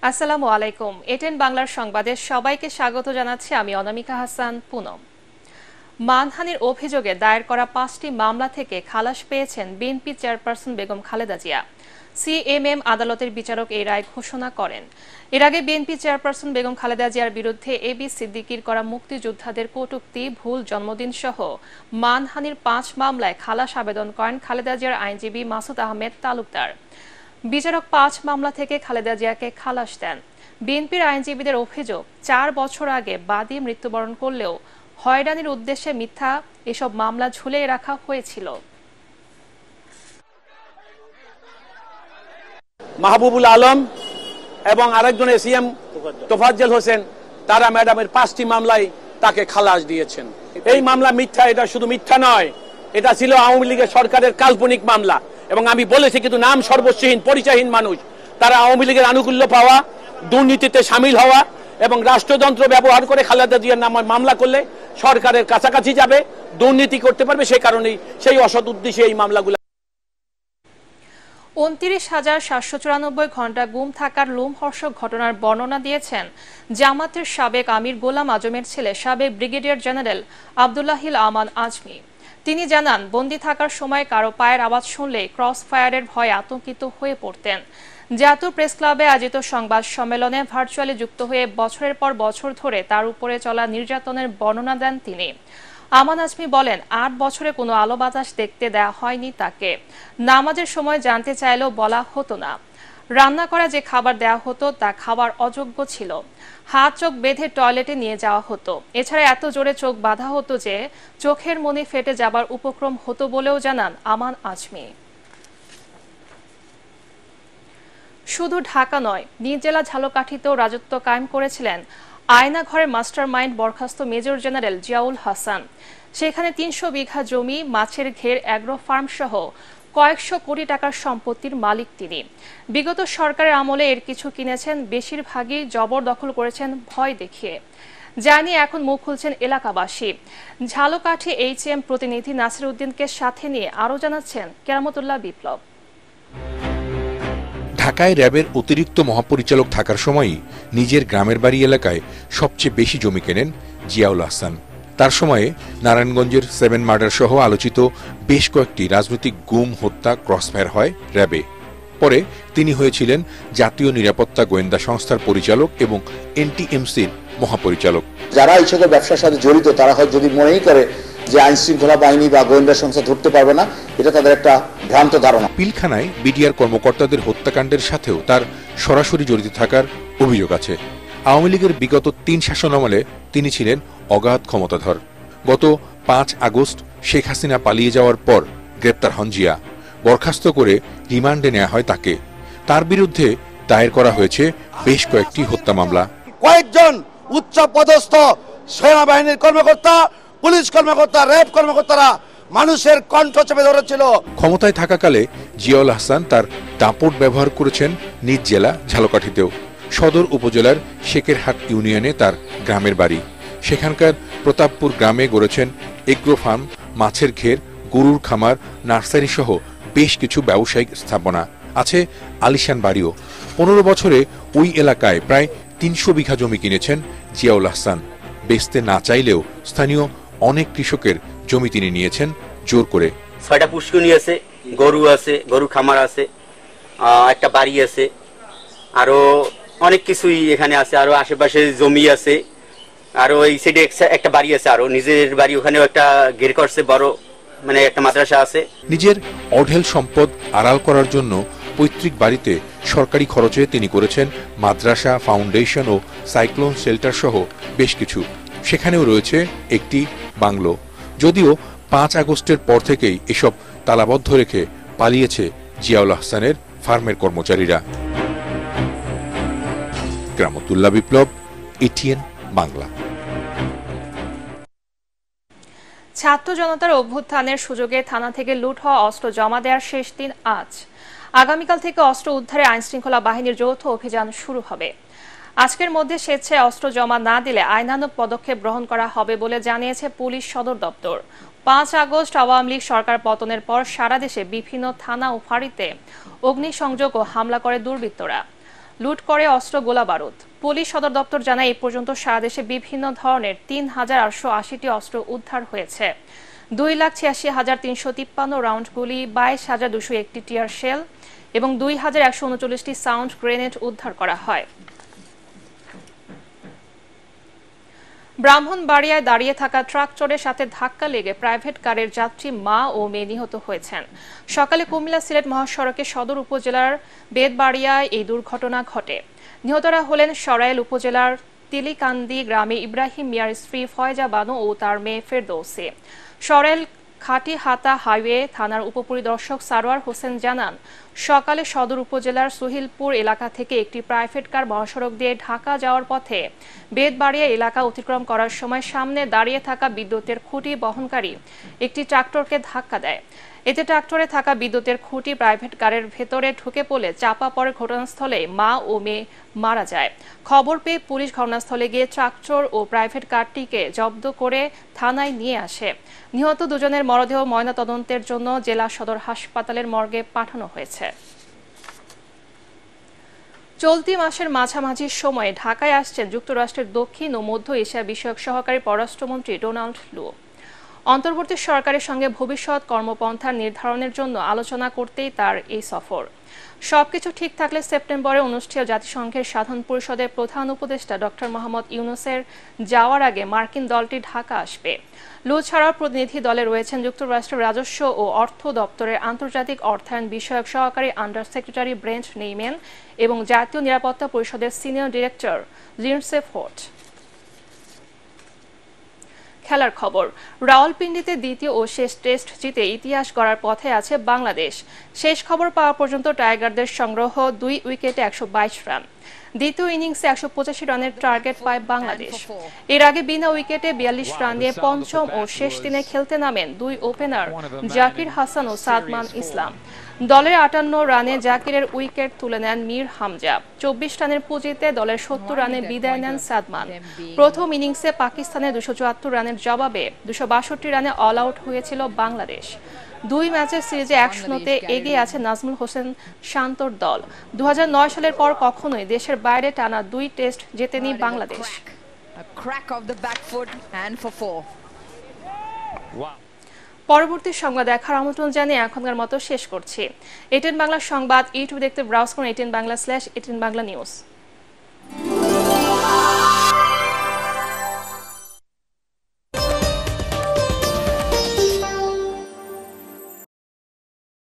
আসসালামু আলাইকুম। এটেন বাংলার সংবাদে সবাইকে স্বাগত জানাচ্ছি আমি অনামিকা হাসান পুনম। মানহানির অভিযোগে দায়ের করা 5টি মামলা থেকে খালাস পেয়েছেন BNP chairperson Begum Khaleda Zia. CMM আদালতের বিচারক এই রায় ঘোষণা করেন। এর আগে বিএনপি চেয়ারপারসন বেগম খালেদা জিয়ার বিরুদ্ধে এবি সিদ্দিকীর করা মুক্তিযোদ্ধাদের কটূক্তি, ভুল জন্মদিন সহ মানহানির 5 মামলায় খালাস আবেদন করেন খালেদা জিয়ার আইনজীবী মাসুদ আহমেদ তালুকদার। বিচারক 5 মামলা থেকে খালেদা জিয়াকে খালাস দেন। বিএনপির আইনজীবীদের অভিযোগ, 4 বছর আগে বাদী মৃত্যুবরণ করলেও হয়রানির উদ্দেশ্যে মিথ্যা এসব মামলা ঝুলিয়ে রাখা হয়েছিল। মাহবুবুল আলম এবং আরেকজন এসিএম তোফাজ্জল হোসেন, তারা ম্যাডামের 5টি মামলায় তাকে খালাস দিয়েছেন। এই মামলা মিথ্যা, এটা শুধু মিথ্যা নয়, এটা ছিল আওয়ামী লীগের সরকারের কাল্পনিক মামলা। এবং আমি বলেছি, কিন্তু নাম সর্বস্বহীন পরিচয়হীন মানুষ, তারা আওয়ামী লীগের আনুকূল্য পাওয়া, দুর্নীতিতে সামিল হওয়া এবং রাষ্ট্রযন্ত্র ব্যবহার করে খালেদা জিয়ার নামে মামলা করলে সরকারের কাছাকাছি যাবে, দুর্নীতি করতে পারবে। সেই কারণেই সেই অসৎ উদ্দেশ্যে এই মামলাগুলো। 29,794 ঘণ্টা গুম থাকার লোমহর্ষক ঘটনার বর্ণনা দিয়েছেন জামাতের সাবেক আমির গোলাম আজমের ছেলে সাবেক ব্রিগেডিয়ার জেনারেল আব্দুল্লাহিল আমান আজমি। তিনি জানান, বন্দী থাকার সময় কারো পায়ের আওয়াজ শুনলে ক্রস ফায়ারের ভয়ে আতঙ্কিত হয়ে পড়তেন। জাতীয় প্রেস ক্লাবে আয়োজিত সংবাদ সম্মেলনে ভার্চুয়ালি যুক্ত হয়ে বছরের পর বছর ধরে তার উপরে চলা নির্যাতনের বর্ণনা দেন তিনি। আমান আজমি বলেন, 8 বছরে কোনো আলো বাতাস দেখতে দেয়া হয়নি তাকে। নামাজের সময় জানতে চাইলেও বলা হতো না। রান্না করা যে খাবার দেয়া হতো তা খাবার অযোগ্য ছিল। হাত চোখ বেঁধে টয়লেটে নিয়ে যাওয়া হতো। এছাড়া এত জোরে চোখ বাঁধা হতো যে চোখের মনি ফেটে যাবার উপক্রম হতো বলেও জানান আমান আজমি। শুধু ঢাকা নয়, নিজ জেলা ঝালকাঠিতেও রাজত্ব কায়েম করেছিলেন আয়না ঘরের মাস্টার মাইন্ড বরখাস্ত মেজর জেনারেল জিয়াউল হাসান। সেখানে 300 বিঘা জমি, মাছের ঘের, অ্যাগ্রো ফার্ম সহ কয়েকশো কোটি টাকার সম্পত্তির মালিক তিনি। বিগত সরকারের আমলে এর কিছু কিনেছেন, বেশিরভাগই জবরদখল করেছেন ভয় দেখিয়ে। যা নিয়ে এখন মুখ খুলছেন এলাকাবাসী। ঝালকাঠি এইচএম প্রতিনিধি নাসির উদ্দিনকে সাথে নিয়ে আরও জানাচ্ছেন কেরামতুল্লাহ বিপ্লব। ঢাকায় র্যাবের অতিরিক্ত মহাপরিচালক থাকার সময়ই নিজের গ্রামের বাড়ি এলাকায় সবচেয়ে বেশি জমি কেনেন জিয়াউল হাসান। তার সময়ে নারায়ণগঞ্জের 7 মার্ডার সহ আলোচিত বেশ কয়েকটি রাজনৈতিক গুম, হত্যা, ক্রসফায়ার হয় র্যাবে। পরে তিনি হয়েছিলেন জাতীয় নিরাপত্তা গোয়েন্দা সংস্থার পরিচালক এবং এনটিএমসির মহাপরিচালক। যারা এই সকল ব্যবসার সাথে জড়িত তারা হয়তো যদি মনেই করে যে আইন শৃঙ্খলা বাহিনী বা গোয়েন্দা সংস্থা ধরতে পারবে না, এটা তাদের একটা ভ্রান্ত ধারণা। পিলখানায় বিডিআর কর্মকর্তাদের হত্যাকাণ্ডের সাথেও তার সরাসরি জড়িত থাকার অভিযোগ আছে। আওয়ামী লীগের বিগত 3 শাসনামলে তিনি ছিলেন অগাধ ক্ষমতাধর। গত 5 আগস্ট শেখ হাসিনা পালিয়ে যাওয়ার পর গ্রেপ্তার হন জিয়া। বরখাস্ত করে রিমান্ডে নেওয়া হয় তাকে। তার বিরুদ্ধে দায়ের করা হয়েছে বেশ কয়েকটি হত্যা মামলা। কয়েকজন উচ্চ পদস্থ সেনাবাহিনীর কর্মকর্তা, পুলিশ কর্মকর্তা, র্যাব কর্মকর্তারা মানুষের কণ্ঠ চেপে ধরেছিল। ক্ষমতায় থাকাকালে জিয়াউল হাসান তার দাপট ব্যবহার করেছেন নিজ জেলা ঝালকাঠিতেও। সদর উপজেলার শেখেরহাট ইউনিয়নে তার গ্রামের বাড়ি। সেখানকার প্রতাপপুর গ্রামে গড়েছেন এগ্রো ফার্ম, মাছের ঘের, গরুর খামার, নার্সারি সহ বেশ কিছু ব্যবসায়িক স্থাপনা আছে। আলিশান বাড়িও। 15 বছরে ওই এলাকায় প্রায় 300 বিঘা জমি কিনেছেন জিয়াউল হাসান। বেচতে না চাইলেও স্থানীয় অনেক কৃষকের জমি তিনি নিয়েছেন জোর করে। 6টা পুষ্করণী আছে, গরু আছে, গরু খামার আছে, একটা বাড়ি আছে, আরো অনেক কিছুই এখানে আছে। আরো আশেপাশে জমি আছে, আরো এই সাইডে একটা বাড়ি আছে, আরো নিজের বাড়ি, ওখানেও একটা ঘের করছে বড়, মানে একটা মাদ্রাসা আছে। নিজের অঢেল সম্পদ আড়াল করার জন্য পৈতৃক বাড়িতে সরকারি খরচে তিনি করেছেন মাদ্রাসা, ফাউন্ডেশন ও সাইক্লোন শেল্টার সহ বেশ কিছু। সেখানেও রয়েছে একটি বাংলো। যদিও 5 আগস্টের পর থেকেই এসব তালাবদ্ধ রেখে পালিয়েছে জিয়াউল হাসানের ফার্মের কর্মচারীরা। কেরামতুল্লাহ বিপ্লব, এটিএন বাংলা। ছাত্র জনতার অভ্যুত্থানের সুযোগে থানা থেকে লুট হওয়া অস্ত্র জমা দেওয়ার শেষ দিন আজ। আগামীকাল থেকে অস্ত্র উদ্ধারে আইনশৃঙ্খলা বাহিনীর যৌথ অভিযান শুরু হবে। আজকের মধ্যে স্বেচ্ছায় অস্ত্র জমা না দিলে আইনানুগ পদক্ষেপ গ্রহণ করা হবে বলে জানিয়েছে পুলিশ সদর দপ্তর। 5 আগস্ট আওয়ামী লীগ সরকার পতনের পর সারা দেশে বিভিন্ন থানা ও ফাঁড়িতে অগ্নিসংযোগ ও হামলা করে দুর্বৃত্তরা। লুট করে অস্ত্র গোলা বারুদ। পুলিশ সদর দপ্তর জানায় এই পর্যন্ত সারা দেশে বিভিন্ন ধরনের ৩,৮৮০টি অস্ত্র উদ্ধার হয়েছে। 2,86,353 রাউন্ড গুলি, 22,201টি টিয়ার শেল এবং 2,139টি সাউন্ড গ্রেনেড উদ্ধার করা হয়। ব্রাহ্মণবাড়িয়ায় দাঁড়িয়ে থাকা ট্রাক্টরের সাথে ধাক্কা লেগে প্রাইভেট কারের যাত্রী মা ও মেয়ে নিহত হয়েছেন। সকালে কুমিল্লা সিলেট মহাসড়কে সদর উপজেলার বেদবাড়িয়ায় এই দুর্ঘটনা ঘটে। নিহতরা হলেন সরাইল উপজেলার তিলিকান্দি গ্রামে ইব্রাহিম মিয়ার স্ত্রী ফয়জা বানু ও তার মেয়ে ফেরদৌসি। সরাইল খাটিহাতা হাইওয়ে থানার উপপরিদর্শক সারোয়ার হোসেন জানান, সকালে সদর উপজেলার সুহিলপুর এলাকা থেকে একটি প্রাইভেট কার মহাসড়ক দিয়ে ঢাকা যাওয়ার পথে বেদবাড়িয়া এলাকা অতিক্রম করার সময় সামনে দাঁড়িয়ে থাকা বিদ্যুতের খুঁটি বহনকারী একটি ট্রাক্টরকে ধাক্কা দেয়। এতে ট্রাক্টরে থাকা বিদ্যুতের খুঁটি প্রাইভেট কারের ভেতরে ঢুকে পড়লে চাপা পড়ে ঘটনাস্থলে মা ও মেয়ে মারা যায়। খবর পেয়ে পুলিশ ঘটনাস্থলে গিয়ে ট্রাক্টর ও প্রাইভেট কারটিকে জব্দ করে থানায় নিয়ে আসে। নিহত দুজনের মরদেহ ময়নাতদন্তের জন্য জেলা সদর হাসপাতালের মর্গে পাঠানো হয়েছে। চলতি মাসের মাঝামাঝি সময়ে ঢাকায় আসছেন যুক্তরাষ্ট্রের দক্ষিণ ও মধ্য এশিয়া বিষয়ক সহকারী পররাষ্ট্রমন্ত্রী ডোনাল্ড লু। অন্তর্বর্তী সরকারের সঙ্গে ভবিষ্যৎ কর্মপন্থা নির্ধারণের জন্য আলোচনা করতেই তার এই সফর। সবকিছু ঠিক থাকলে সেপ্টেম্বরে অনুষ্ঠেয় জাতিসংঘের সাধারণ পরিষদের প্রধান উপদেষ্টা ডক্টর মোহাম্মদ ইউনূসের যাওয়ার আগে মার্কিন দলটি ঢাকা আসবে। লু ছাড়াও প্রতিনিধি দলে রয়েছেন যুক্তরাষ্ট্রের রাজস্ব ও অর্থ দপ্তরের আন্তর্জাতিক অর্থায়ন বিষয়ক সহকারী আন্ডার সেক্রেটারি ব্রেন্ট নেইম্যান এবং জাতীয় নিরাপত্তা পরিষদের সিনিয়র ডিরেক্টর লিন্ডসে ফোর্ড। খেলার খবর, রাওয়ালপিন্ডিতে দ্বিতীয় ও শেষ টেস্ট জিতে ইতিহাস গড়ার পথে আছে বাংলাদেশ। শেষ খবর পাওয়া পর্যন্ত টাইগারদের সংগ্রহ 2 উইকেটে 122 রান। দ্বিতীয় ইনিংসে 185 রানের টার্গেট পায় বাংলাদেশ। এর আগে বিনা উইকেটে 42 রান নিয়ে পঞ্চম ও শেষ দিনে খেলতে নামেন 2 ওপেনার জাকির হাসান ও সাদমান ইসলাম। দলের 58 রানে জাকিরের উইকেট তুলে নেন মীর হামজা। 24 রানের পুঁজিতে দলের 70 রানে বিদায় নেন সাদমান। প্রথম ইনিংসে পাকিস্তানের 274 রানের জবাবে 262 রানে অল আউট হয়েছিল বাংলাদেশ। 2 ম্যাচের সিরিজে 1-0-তে এগিয়ে আছে নাজমুল হোসেন শান্তর দল। 2009 সালের পর কখনোই দেশের বাইরে টানা 2 টেস্ট জেতেনি বাংলাদেশ। পরবর্তী সংবাদ দেখার আমন্ত্রণ জানিয়ে এখনকার মতো শেষ করছি। এটিএন বাংলা সংবাদ ইউটিউব দেখতে ব্রাউজ করুন এটিএন বাংলা/এটিএন বাংলা নিউজ।